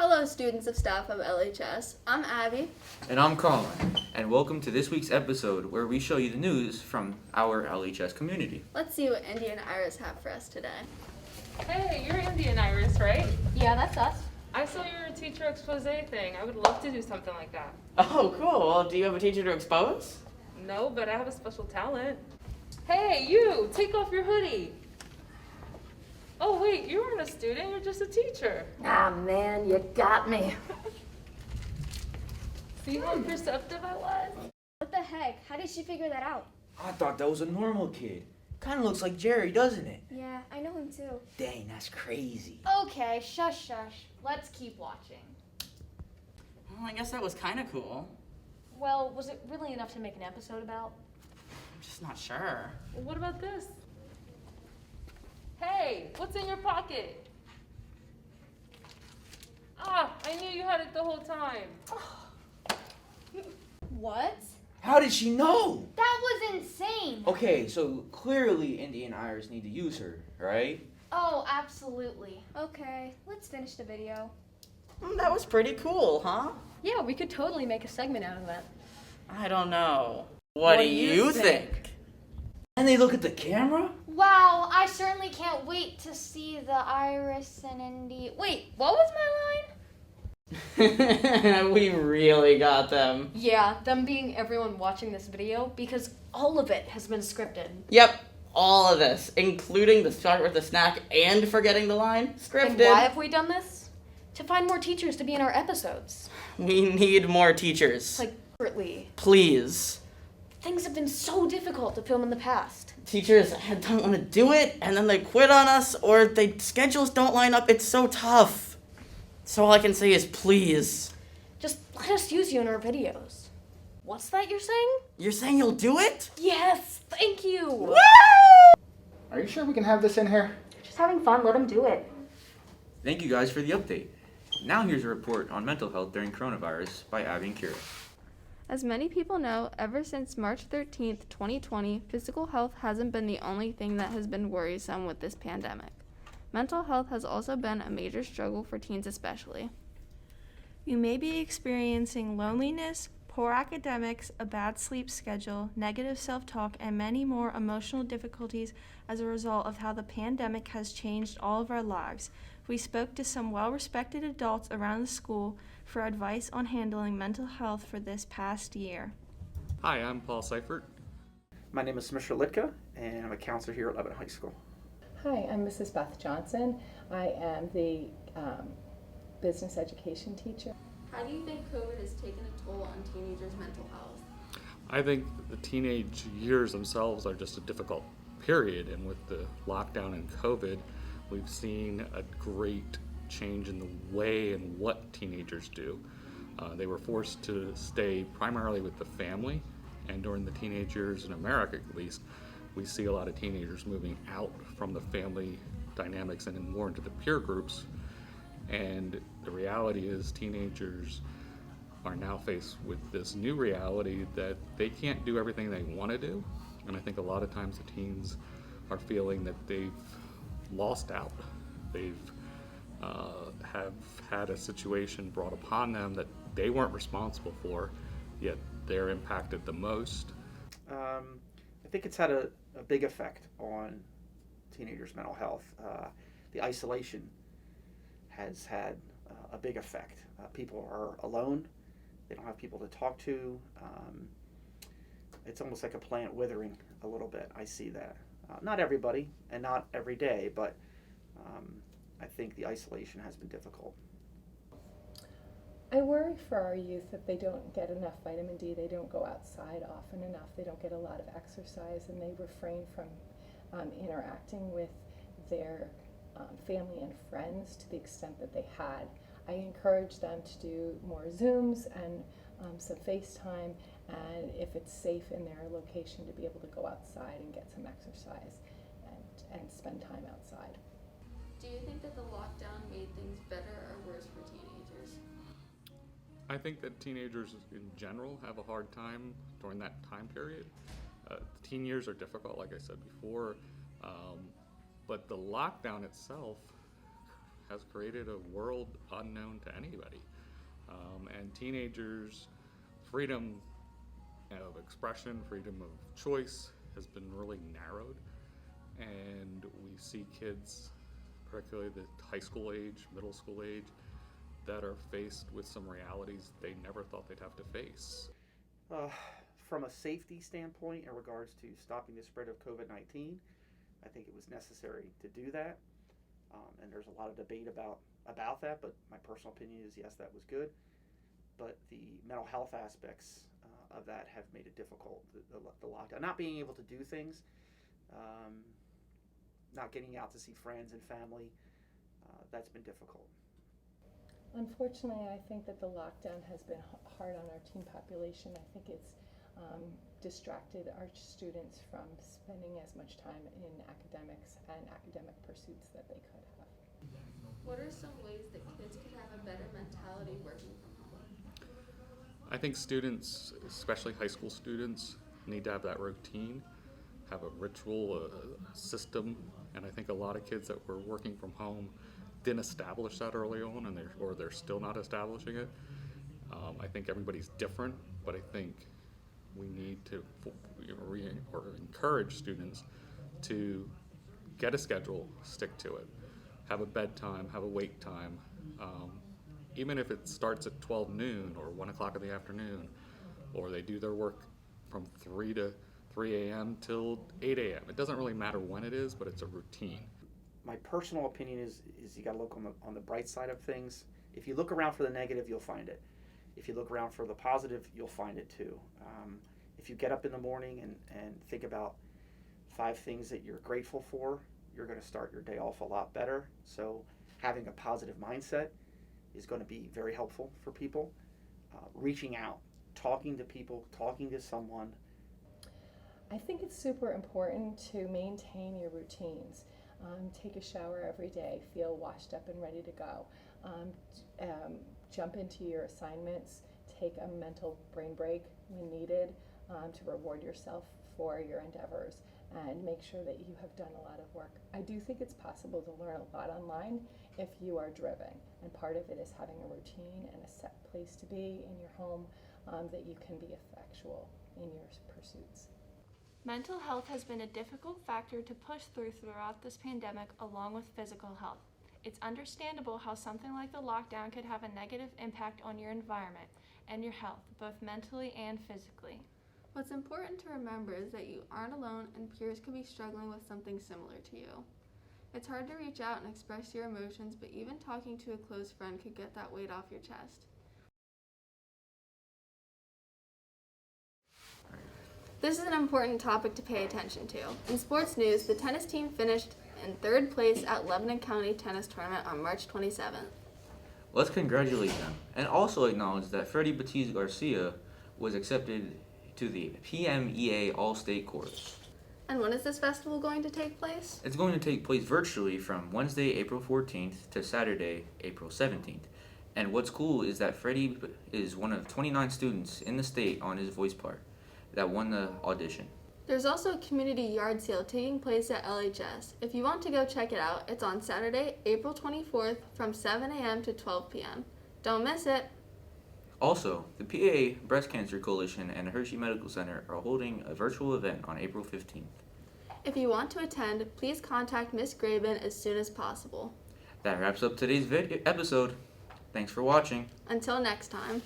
Hello, students of staff of LHS. I'm Abby. And I'm Colin, and welcome to this week's episode where we show you the news from our LHS community. Let's see what Indy and Iris have for us today. Hey, you're Indy and Iris, right? Yeah, that's us. I saw your teacher expose thing. I would love to do something like that. Oh, cool. Well, do you have a teacher to expose? No, but I have a special talent. Hey, you! Take off your hoodie! Oh, wait, you weren't a student, you're just a teacher. Ah, man, you got me. See how perceptive I was? What the heck? How did she figure that out? I thought that was a normal kid. Kinda looks like Jerry, doesn't it? Yeah, I know him too. Dang, that's crazy. Okay, shush. Let's keep watching. Well, I guess that was kind of cool. Well, was it really enough to make an episode about? I'm just not sure. Well, what about this? Hey, what's in your pocket? Ah, I knew you had it the whole time. What? How did she know? That was insane! Okay, so clearly Indy and Iris need to use her, right? Oh, absolutely. Okay, let's finish the video. That was pretty cool, huh? Yeah, we could totally make a segment out of that. I don't know. What do you think? And they look at the camera? Wow, I certainly can't wait to see the Iris and Indy. Wait, what was my line? We really got them. Yeah, them being everyone watching this video because all of it has been scripted. Yep, all of this, including the start with the snack and forgetting the line, scripted. And why have we done this? To find more teachers to be in our episodes. We need more teachers. Like, secretly. Please. Things have been so difficult to film in the past. Teachers don't want to do it, and then they quit on us, or their schedules don't line up. It's so tough. So all I can say is please. Just let us use you in our videos. What's that you're saying? You're saying you'll do it? Yes, thank you. Woo! Are you sure we can have this in here? Just having fun, let them do it. Thank you guys for the update. Now here's a report on mental health during coronavirus by Abby and Kira. As many people know, ever since March 13th, 2020, physical health hasn't been the only thing that has been worrisome with this pandemic. Mental health has also been a major struggle for teens especially. You may be experiencing loneliness, poor academics, a bad sleep schedule, negative self-talk, and many more emotional difficulties as a result of how the pandemic has changed all of our lives. We spoke to some well-respected adults around the school for advice on handling mental health for this past year. Hi, I'm Paul Seifert. My name is Mr. Litka, and I'm a counselor here at Lebanon High School. Hi, I'm Mrs. Beth Johnson. I am the business education teacher. How do you think COVID has taken a toll on teenagers' mental health? I think the teenage years themselves are just a difficult period, and with the lockdown and COVID, we've seen a great change in the way and what teenagers do. They were forced to stay primarily with the family, and during the teenage years in America at least, we see a lot of teenagers moving out from the family dynamics and more into the peer groups. And the reality is teenagers are now faced with this new reality that they can't do everything they want to do. And I think a lot of times the teens are feeling that they've lost out. They've have had a situation brought upon them that they weren't responsible for, yet they're impacted the most. I think it's had a big effect on teenagers' mental health. The isolation has had a big effect. People are alone. They don't have people to talk to. It's almost like a plant withering a little bit. I see that. Not everybody and not every day, but I think the isolation has been difficult. I worry for our youth that they don't get enough vitamin D, they don't go outside often enough, they don't get a lot of exercise, and they refrain from interacting with their family and friends to the extent that they had. I encourage them to do more Zooms and some FaceTime, and if it's safe in their location, to be able to go outside and get some exercise and spend time outside. Do you think that the lockdown made things better or worse for teenagers? I think that teenagers in general have a hard time during that time period. Teen years are difficult, like I said before, but the lockdown itself has created a world unknown to anybody. And teenagers' freedom of expression, freedom of choice has been really narrowed. And we see kids, particularly the high school age, middle school age, that are faced with some realities they never thought they'd have to face. From a safety standpoint in regards to stopping the spread of COVID-19, I think it was necessary to do that. And there's a lot of debate about that, but my personal opinion is yes, that was good. But the mental health aspects of that have made it difficult, the lockdown. Not being able to do things, not getting out to see friends and family, that's been difficult. Unfortunately, I think that the lockdown has been hard on our teen population. I think it's distracted our students from spending as much time in academics and academic pursuits that they could have. What are some ways that kids could have a better mentality working from home? I think students, especially high school students, need to have that routine, have a ritual, a system, and I think a lot of kids that were working from home didn't establish that early on, and they're still not establishing it. I think everybody's different, but I think we need to encourage students to get a schedule, stick to it, have a bedtime, have a wake time, even if it starts at 12 noon or 1 o'clock in the afternoon, or they do their work from 3 a.m. till 8 a.m. It doesn't really matter when it is, but it's a routine. My personal opinion is you got to look on the bright side of things. If you look around for the negative, you'll find it. If you look around for the positive, you'll find it too. If you get up in the morning and think about 5 things that you're grateful for, you're going to start your day off a lot better. So having a positive mindset is going to be very helpful for people. Reaching out, talking to people, talking to someone. I think it's super important to maintain your routines. Take a shower every day, feel washed up and ready to go. Jump into your assignments, take a mental brain break when needed to reward yourself for your endeavors, and make sure that you have done a lot of work. I do think it's possible to learn a lot online if you are driven, and part of it is having a routine and a set place to be in your home that you can be effectual in your pursuits. Mental health has been a difficult factor to push through throughout this pandemic, along with physical health. It's understandable how something like the lockdown could have a negative impact on your environment and your health, both mentally and physically. What's important to remember is that you aren't alone and peers could be struggling with something similar to you. It's hard to reach out and express your emotions, but even talking to a close friend could get that weight off your chest. This is an important topic to pay attention to. In sports news, the tennis team finished in 3rd place at Lebanon County Tennis Tournament on March 27th. Let's congratulate them and also acknowledge that Freddie Batiz Garcia was accepted to the PMEA All-State Course. And when is this festival going to take place? It's going to take place virtually from Wednesday, April 14th to Saturday, April 17th. And what's cool is that Freddie is one of 29 students in the state on his voice part that won the audition. There's also a community yard sale taking place at LHS. If you want to go check it out, it's on Saturday, April 24th from 7 a.m. to 12 p.m. Don't miss it! Also, the PA Breast Cancer Coalition and Hershey Medical Center are holding a virtual event on April 15th. If you want to attend, please contact Ms. Graben as soon as possible. That wraps up today's episode. Thanks for watching. Until next time.